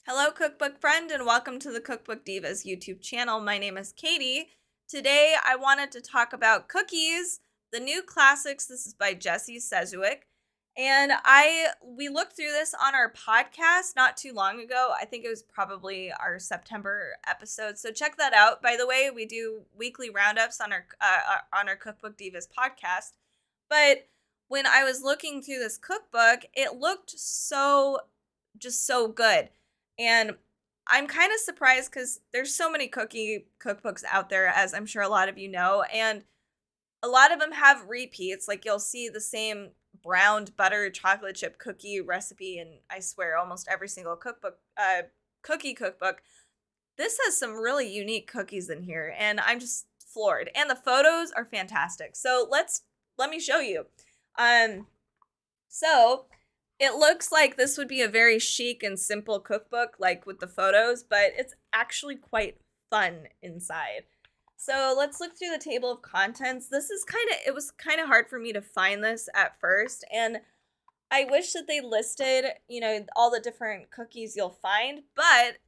Hello, cookbook friend, and welcome to the Cookbook Divas YouTube channel. My name is Katie. Today, I wanted to talk about cookies, the new classics. This is by Jesse Szewczyk, and we looked through this on our podcast not too long ago. I think it was probably our September episode. So check that out. By the way, we do weekly roundups on our Cookbook Divas podcast. But when I was looking through this cookbook, it looked so good. And I'm kind of surprised because there's so many cookie cookbooks out there, as I'm sure a lot of you know, and a lot of them have repeats. Like you'll see the same browned butter chocolate chip cookie recipe, and I swear almost every single cookie cookbook. This has some really unique cookies in here, and I'm just floored. And the photos are fantastic. So let me show you. Um, so it looks like this would be a very chic and simple cookbook, like with the photos, but it's actually quite fun inside. So let's look through the table of contents. It was kind of hard for me to find this at first, and I wish that they listed, all the different cookies you'll find, but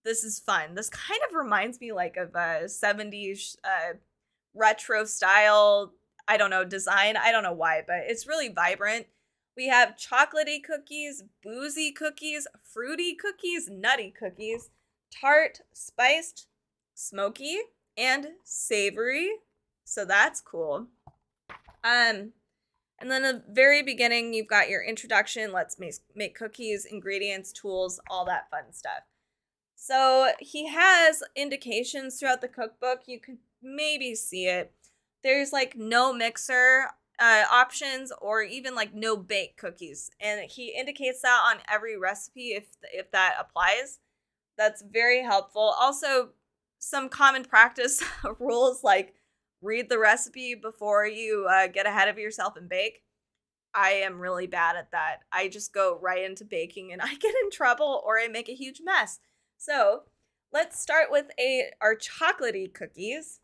this is fun. This kind of reminds me like of a 70s retro style, I don't know, design. I don't know why, but it's really vibrant. We have chocolatey cookies, boozy cookies, fruity cookies, nutty cookies, tart, spiced, smoky, and savory. So that's cool. And then the very beginning, you've got your introduction. Let's make cookies, ingredients, tools, all that fun stuff. So he has indications throughout the cookbook. You can maybe see it. There's like no mixer options or even like no bake cookies, and he indicates that on every recipe if that applies. That's very helpful. Also, some common practice rules like read the recipe before you get ahead of yourself and bake. I am really bad at that. I just go right into baking and I get in trouble or I make a huge mess. So let's start with our chocolatey cookies.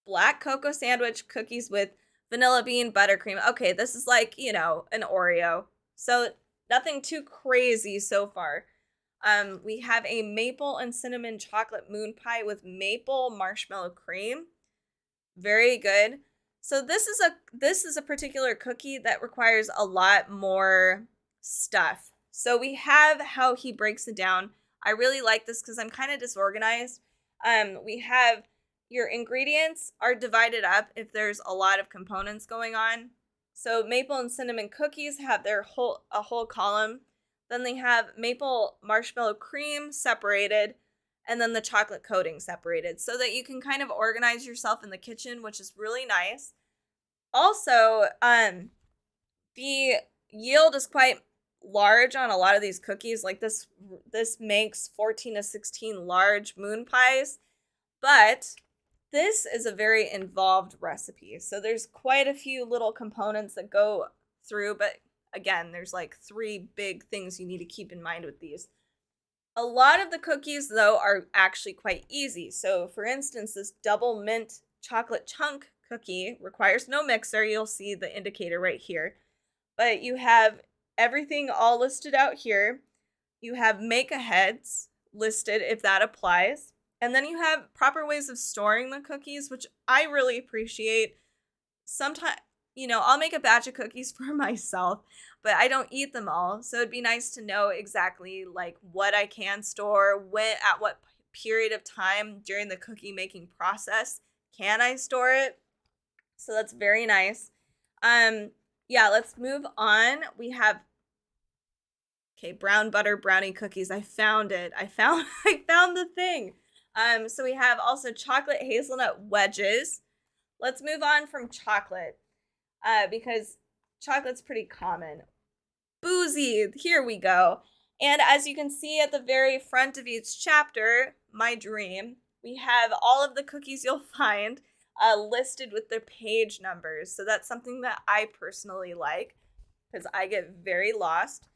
Black cocoa sandwich cookies with vanilla bean buttercream. Okay, this is like, an Oreo. So nothing too crazy so far. We have a maple and cinnamon chocolate moon pie with maple marshmallow cream. Very good. So this is a particular cookie that requires a lot more stuff. So we have how he breaks it down. I really like this because I'm kind of disorganized. We have your ingredients are divided up if there's a lot of components going on. So maple and cinnamon cookies have a whole column. Then they have maple marshmallow cream separated, and then the chocolate coating separated so that you can kind of organize yourself in the kitchen, which is really nice. Also, the yield is quite large on a lot of these cookies. Like this makes 14 to 16 large moon pies, but this is a very involved recipe. So there's quite a few little components that go through, but again, there's like 3 big things you need to keep in mind with these. A lot of the cookies, though, are actually quite easy. So, for instance, this double mint chocolate chunk cookie requires no mixer. You'll see the indicator right here. But you have everything all listed out here. You have make-aheads listed if that applies. And then you have proper ways of storing the cookies, which I really appreciate. Sometimes, I'll make a batch of cookies for myself, but I don't eat them all. So it'd be nice to know exactly like what I can store, at what period of time during the cookie making process can I store it. So that's very nice. Yeah, let's move on. We have brown butter brownie cookies. I found it. I found the thing. So we have also chocolate hazelnut wedges. Let's move on from chocolate, because chocolate's pretty common. Boozy, here we go. And as you can see at the very front of each chapter, my dream, we have all of the cookies you'll find listed with their page numbers. So that's something that I personally like because I get very lost.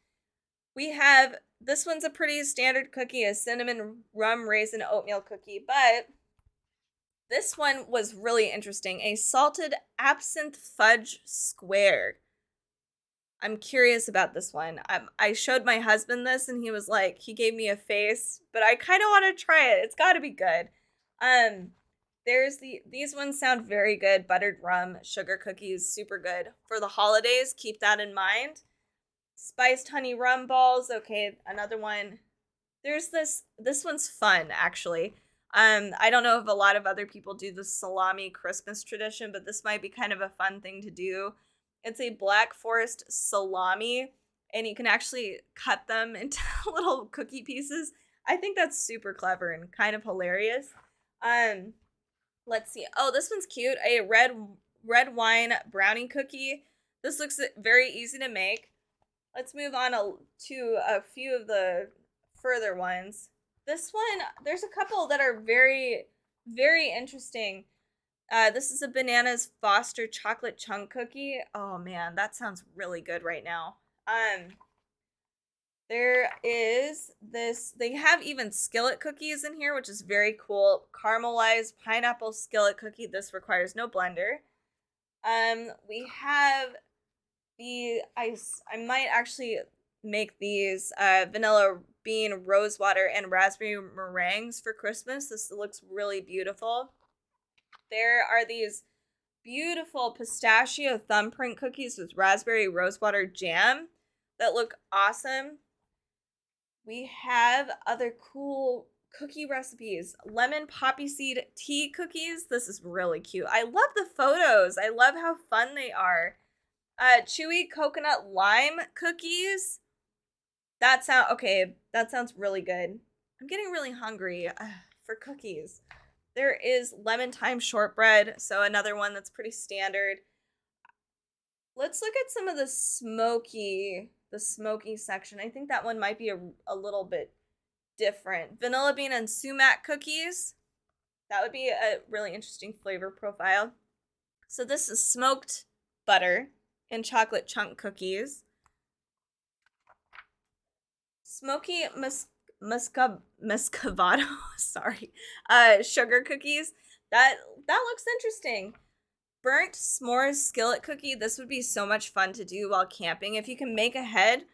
We have, this one's a pretty standard cookie, a cinnamon rum raisin oatmeal cookie, but this one was really interesting. A salted absinthe fudge square. I'm curious about this one. I showed my husband this and he was like, he gave me a face, but I kind of want to try it. It's got to be good. Um, these ones sound very good. Buttered rum, sugar cookies, super good. For the holidays, keep that in mind. Spiced honey rum balls. Okay, another one. There's this one's fun actually. I don't know if a lot of other people do the salami Christmas tradition, but this might be kind of a fun thing to do. It's a Black Forest salami, and you can actually cut them into little cookie pieces. I think that's super clever and kind of hilarious. Um, let's see. Oh, this one's cute. A red wine brownie cookie. This looks very easy to make. Let's move on to a few of the further ones. This one, there's a couple that are very, very interesting. This is a Bananas Foster chocolate chunk cookie. Oh man, that sounds really good right now. There is this, they have even skillet cookies in here, which is very cool. Caramelized pineapple skillet cookie. This requires no blender. We have the ice. I might actually make these vanilla bean rose water and raspberry meringues for Christmas. This looks really beautiful. There are these beautiful pistachio thumbprint cookies with raspberry rosewater jam that look awesome. We have other cool cookie recipes. Lemon poppy seed tea cookies. This is really cute. I love the photos. I love how fun they are. Chewy coconut lime cookies. That sounds really good. I'm getting really hungry for cookies. There is lemon thyme shortbread, so another one that's pretty standard. Let's look at some of the smoky section. I think that one might be a little bit different. Vanilla bean and sumac cookies. That would be a really interesting flavor profile. So this is smoked butter and chocolate chunk cookies. Smoky muscovado, sorry, sugar cookies. That looks interesting. Burnt s'mores skillet cookie. This would be so much fun to do while camping. If you can make ahead,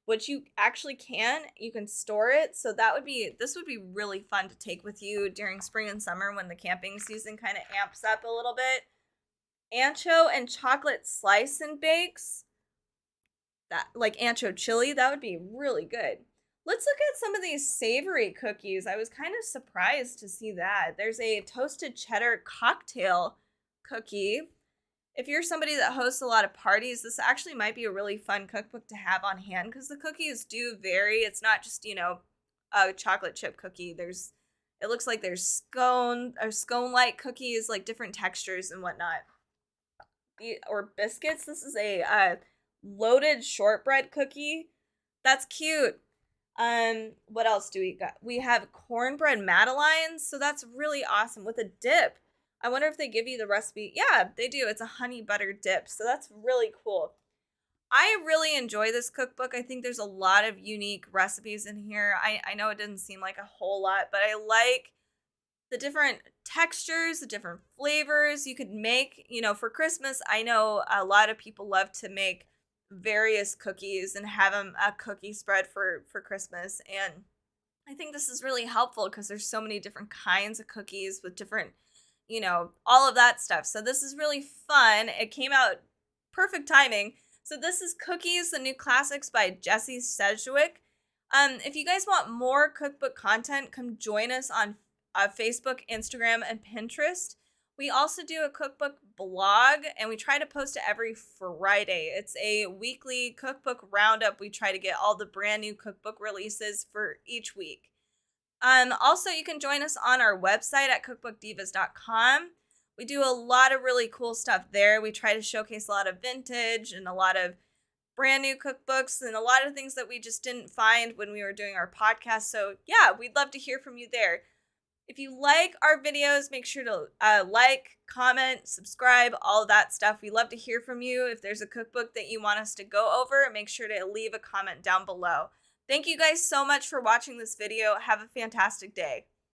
which you actually can, you can store it. So this would be really fun to take with you during spring and summer when the camping season kind of amps up a little bit. Ancho and chocolate slice and bakes. That, like ancho chili, that would be really good. Let's look at some of these savory cookies. I was kind of surprised to see that. There's a toasted cheddar cocktail cookie. If you're somebody that hosts a lot of parties, this actually might be a really fun cookbook to have on hand because the cookies do vary. It's not just, a chocolate chip cookie. It looks like there's scone-like cookies, like different textures and whatnot. Or biscuits. This is a loaded shortbread cookie. That's cute. What else do we got? We have cornbread madeleines, so that's really awesome with a dip. I wonder if they give you the recipe. Yeah, they do. It's a honey butter dip, so that's really cool. I really enjoy this cookbook. I think there's a lot of unique recipes in here. I know it doesn't seem like a whole lot, but I like the different textures, the different flavors you could make. For Christmas, I know a lot of people love to make various cookies and have them a cookie spread for Christmas. And I think this is really helpful because there's so many different kinds of cookies with different, all of that stuff. So this is really fun. It came out perfect timing. So this is Cookies, the New Classics by Jesse Szewczyk. If you guys want more cookbook content, come join us on Facebook, Instagram, and Pinterest. We also do a cookbook blog, and we try to post it every Friday. It's a weekly cookbook roundup. We try to get all the brand new cookbook releases for each week. Also, you can join us on our website at cookbookdivas.com. We do a lot of really cool stuff there. We try to showcase a lot of vintage and a lot of brand new cookbooks and a lot of things that we just didn't find when we were doing our podcast. So yeah, we'd love to hear from you there. If you like our videos, make sure to like, comment, subscribe, all of that stuff. We love to hear from you. If there's a cookbook that you want us to go over, make sure to leave a comment down below. Thank you guys so much for watching this video. Have a fantastic day.